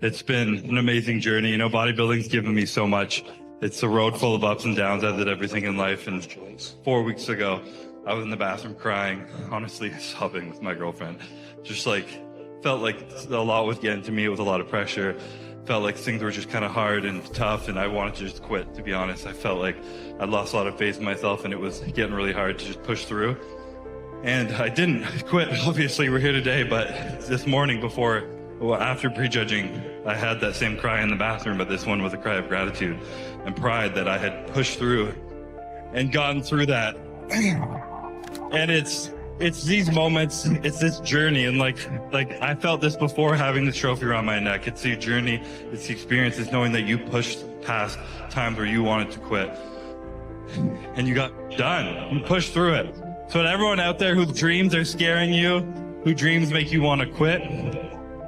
It's been an amazing journey. Bodybuilding's given me so much. It's a road full of ups and downs, as did everything in life. And 4 weeks ago, I was in the bathroom crying, honestly sobbing with my girlfriend. Just felt like a lot was getting to me. It was a lot of pressure. Felt like things were just kind of hard and tough, and I wanted to just quit, to be honest. I felt like I'd lost a lot of faith in myself, and it was getting really hard to just push through. And I didn't quit. Obviously, we're here today, but this morning after prejudging, I had that same cry in the bathroom, but this one was a cry of gratitude and pride that I had pushed through and gotten through that. And it's these moments, it's this journey, and like I felt this before having the trophy around my neck. It's the journey, it's the experience, it's knowing that you pushed past times where you wanted to quit and you got done. You pushed through it. So to everyone out there whose dreams are scaring you, whose dreams make you want to quit,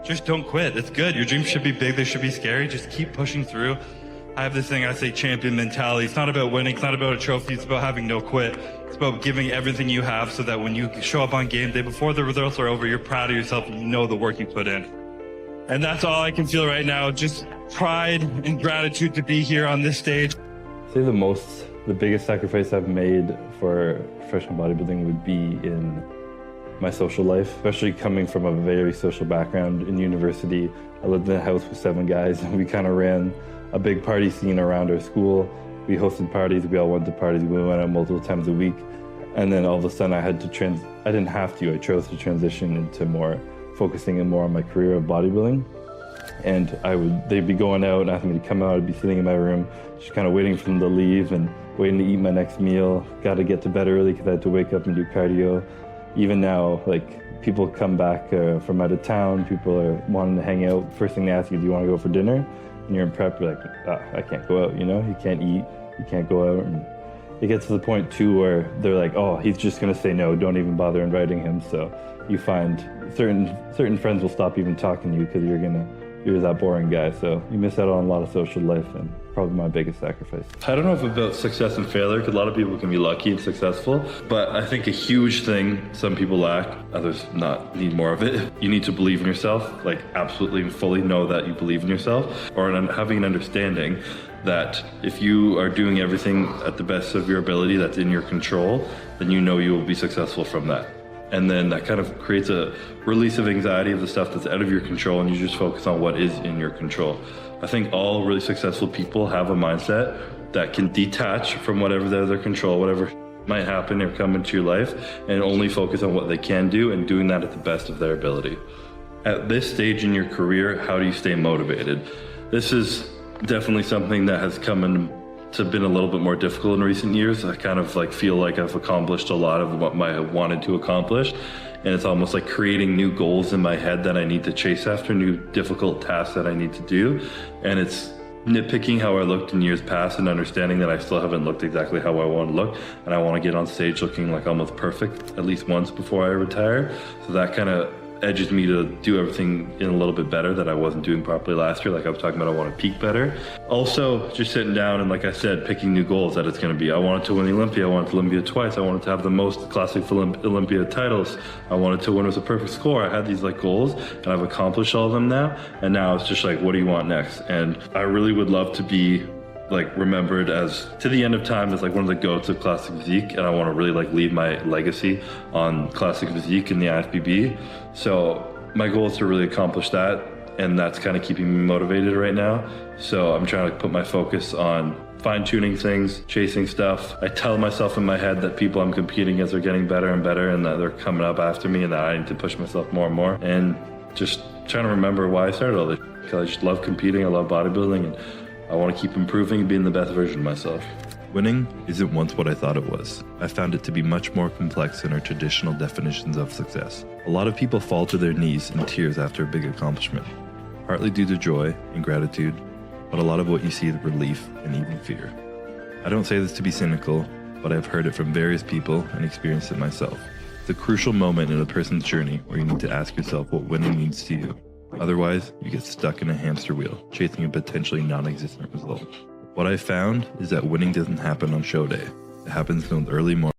just don't quit. It's good. Your dreams should be big. They should be scary. Just keep pushing through. I have this thing I say, champion mentality. It's not about winning. It's not about a trophy. It's about having no quit. It's about giving everything you have so that when you show up on game day, before the results are over, you're proud of yourself and you know the work you put in. And that's all I can feel right now. Just pride and gratitude to be here on this stage. I'd say the biggest sacrifice I've made for professional bodybuilding would be in my social life, especially coming from a very social background. In university, I lived in a house with 7 guys, and we kind of ran a big party scene around our school. We hosted parties, we all went to parties, we went out multiple times a week. And then all of a sudden I chose to transition into focusing more on my career of bodybuilding. And they'd be going out and asking me to come out. I'd be sitting in my room, just kind of waiting for them to leave and waiting to eat my next meal. Got to get to bed early because I had to wake up and do cardio. Even now, people come back from out of town, people are wanting to hang out. First thing they ask you, do you want to go for dinner? And you're in prep, you're like, I can't go out, you can't eat, you can't go out. And it gets to the point too where they're like, oh, he's just gonna say no, don't even bother inviting him. So you find certain friends will stop even talking to you because you're that boring guy. So you miss out on a lot of social life, and probably my biggest sacrifice. I don't know if about success and failure, because a lot of people can be lucky and successful, but I think a huge thing some people lack, others need more of it. You need to believe in yourself, absolutely and fully know that you believe in yourself, or having an understanding that if you are doing everything at the best of your ability that's in your control, then you know you will be successful from that. And then that kind of creates a release of anxiety of the stuff that's out of your control, and you just focus on what is in your control. I think all really successful people have a mindset that can detach from whatever's out of their control, whatever might happen or come into your life, and only focus on what they can do and doing that at the best of their ability. At this stage in your career, how do you stay motivated? This is definitely something that has been a little bit more difficult in recent years. I kind of feel like I've accomplished a lot of what I wanted to accomplish. And it's almost like creating new goals in my head that I need to chase after, new difficult tasks that I need to do. And it's nitpicking how I looked in years past and understanding that I still haven't looked exactly how I want to look. And I want to get on stage looking almost perfect at least once before I retire. So that kind of edges me to do everything in a little bit better that I wasn't doing properly last year. Like I was talking about, I want to peak better. Also, just sitting down and, like I said, picking new goals that it's going to be. I wanted to win the Olympia. I wanted to Olympia twice. I wanted to have the most classic Olympia titles. I wanted to win with a perfect score. I had these goals, and I've accomplished all of them now. And now it's just what do you want next? And I really would love to be remembered as, to the end of time, as one of the goats of classic physique, and I want to really leave my legacy on classic physique in the IFBB. So my goal is to really accomplish that, and that's kind of keeping me motivated right now. So I'm trying to put my focus on fine-tuning things, chasing stuff. I tell myself in my head that people I'm competing against are getting better and better, and that they're coming up after me, and that I need to push myself more and more. And just trying to remember why I started all this, because I just love competing, I love bodybuilding, and I want to keep improving and being the best version of myself. Winning isn't once what I thought it was. I found it to be much more complex than our traditional definitions of success. A lot of people fall to their knees in tears after a big accomplishment, partly due to joy and gratitude, but a lot of what you see is relief and even fear. I don't say this to be cynical, but I've heard it from various people and experienced it myself. It's a crucial moment in a person's journey where you need to ask yourself what winning means to you. Otherwise, you get stuck in a hamster wheel, chasing a potentially non-existent result. What I found is that winning doesn't happen on show day. It happens in the early morning.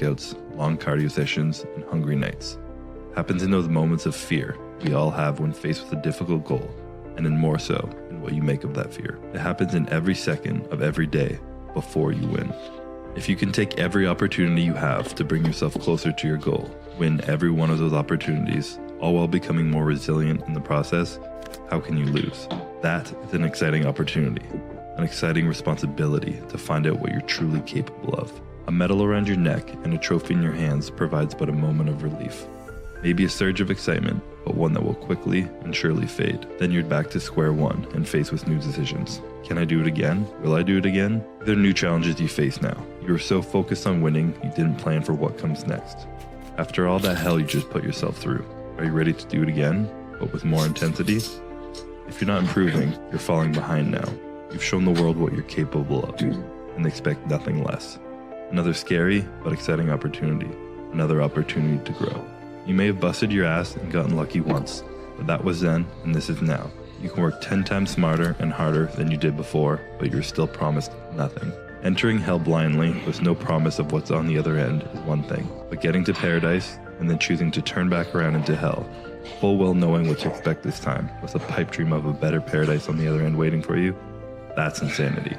workouts, long cardio sessions, and hungry nights. It happens in those moments of fear we all have when faced with a difficult goal, and in more so in what you make of that fear. It happens in every second of every day before you win. If you can take every opportunity you have to bring yourself closer to your goal, win every one of those opportunities, all while becoming more resilient in the process, how can you lose? That is an exciting opportunity, an exciting responsibility to find out what you're truly capable of. A medal around your neck and a trophy in your hands provides but a moment of relief. Maybe a surge of excitement, but one that will quickly and surely fade. Then you're back to square one and faced with new decisions. Can I do it again? Will I do it again? There are new challenges you face now. You are so focused on winning, you didn't plan for what comes next. After all that hell you just put yourself through, are you ready to do it again, but with more intensity? If you're not improving, you're falling behind now. You've shown the world what you're capable of, and expect nothing less. Another scary but exciting opportunity. Another opportunity to grow. You may have busted your ass and gotten lucky once, but that was then and this is now. You can work 10 times smarter and harder than you did before, but you're still promised nothing. Entering hell blindly with no promise of what's on the other end is one thing, but getting to paradise and then choosing to turn back around into hell, full well knowing what to expect this time, with a pipe dream of a better paradise on the other end waiting for you, that's insanity.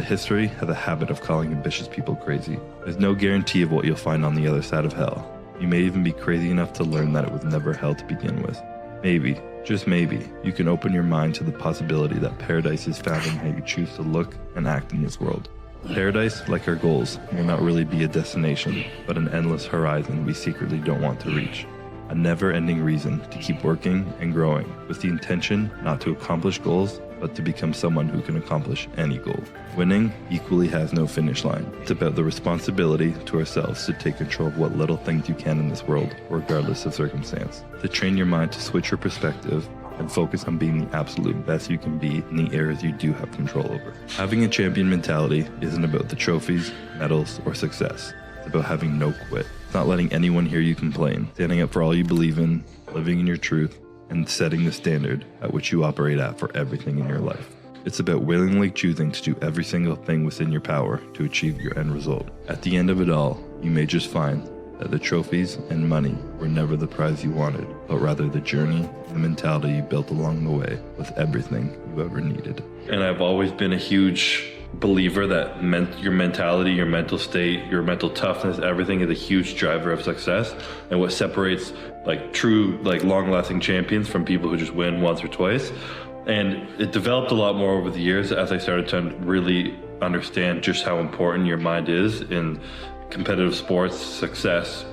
History has a habit of calling ambitious people crazy. There's no guarantee of what you'll find on the other side of hell. You may even be crazy enough to learn that it was never hell to begin with. Maybe, just maybe, you can open your mind to the possibility that paradise is found in how you choose to look and act in this world. Paradise, like our goals, will not really be a destination, but an endless horizon we secretly don't want to reach. A never-ending reason to keep working and growing, with the intention not to accomplish goals, but to become someone who can accomplish any goal. Winning equally has no finish line. It's about the responsibility to ourselves to take control of what little things you can in this world, regardless of circumstance. To train your mind to switch your perspective and focus on being the absolute best you can be in the areas you do have control over. Having a champion mentality isn't about the trophies, medals, or success. It's about having no quit. It's not letting anyone hear you complain, standing up for all you believe in, living in your truth, and setting the standard at which you operate at for everything in your life. It's about willingly choosing to do every single thing within your power to achieve your end result. At the end of it all, you may just find that the trophies and money were never the prize you wanted, but rather the journey and the mentality you built along the way with everything you ever needed. And I've always been a huge believer that your mentality, your mental state, your mental toughness, everything is a huge driver of success. And what separates true, long-lasting champions from people who just win once or twice. And it developed a lot more over the years as I started to really understand just how important your mind is in competitive sports, success,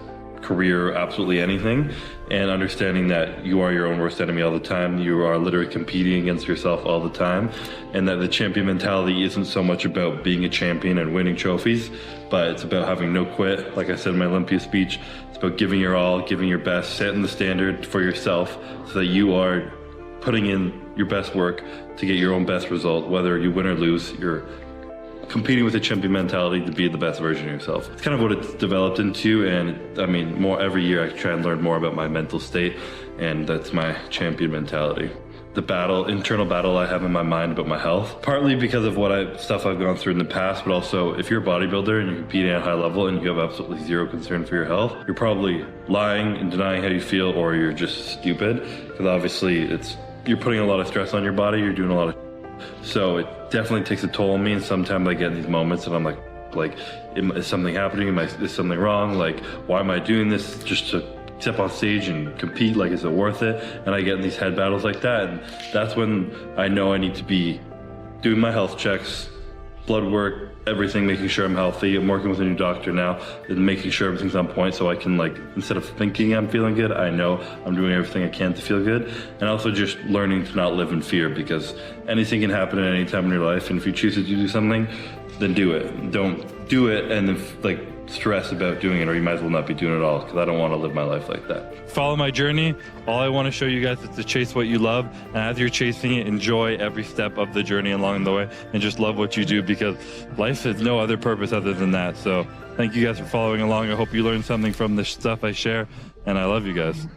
career, absolutely anything, and understanding that you are your own worst enemy all the time. You are literally competing against yourself all the time, and that the champion mentality isn't so much about being a champion and winning trophies, but it's about having no quit. Like I said in my Olympia speech, it's about giving your all, giving your best, setting the standard for yourself so that you are putting in your best work to get your own best result. Whether you win or lose, you're competing with a champion mentality to be the best version of yourself. It's kind of what it's developed into, and more every year I try and learn more about my mental state, and that's my champion mentality. internal battle I have in my mind about my health. Partly because of stuff I've gone through in the past, but also if you're a bodybuilder and you're competing at a high level and you have absolutely zero concern for your health, you're probably lying and denying how you feel, or you're just stupid. Because obviously you're putting a lot of stress on your body, you're doing a lot of so it definitely takes a toll on me, and sometimes I get in these moments and I'm like, is something happening? Is something wrong? Like, why am I doing this just to step on stage and compete? Like, is it worth it? And I get in these head battles like that, and that's when I know I need to be doing my health checks, blood work, everything, making sure I'm healthy. I'm working with a new doctor now and making sure everything's on point, so I can, like, instead of thinking I'm feeling good, I know I'm doing everything I can to feel good. And also just learning to not live in fear, because anything can happen at any time in your life, and if you choose to do something, then do it. Don't do it and then stress about doing it, or you might as well not be doing it at all, because I don't want to live my life like that. Follow my journey. All I want to show you guys is to chase what you love, and as you're chasing it, enjoy every step of the journey along the way, and just love what you do, because life has no other purpose other than that. So thank you guys for following along. I hope you learned something from the stuff I share, and I love you guys.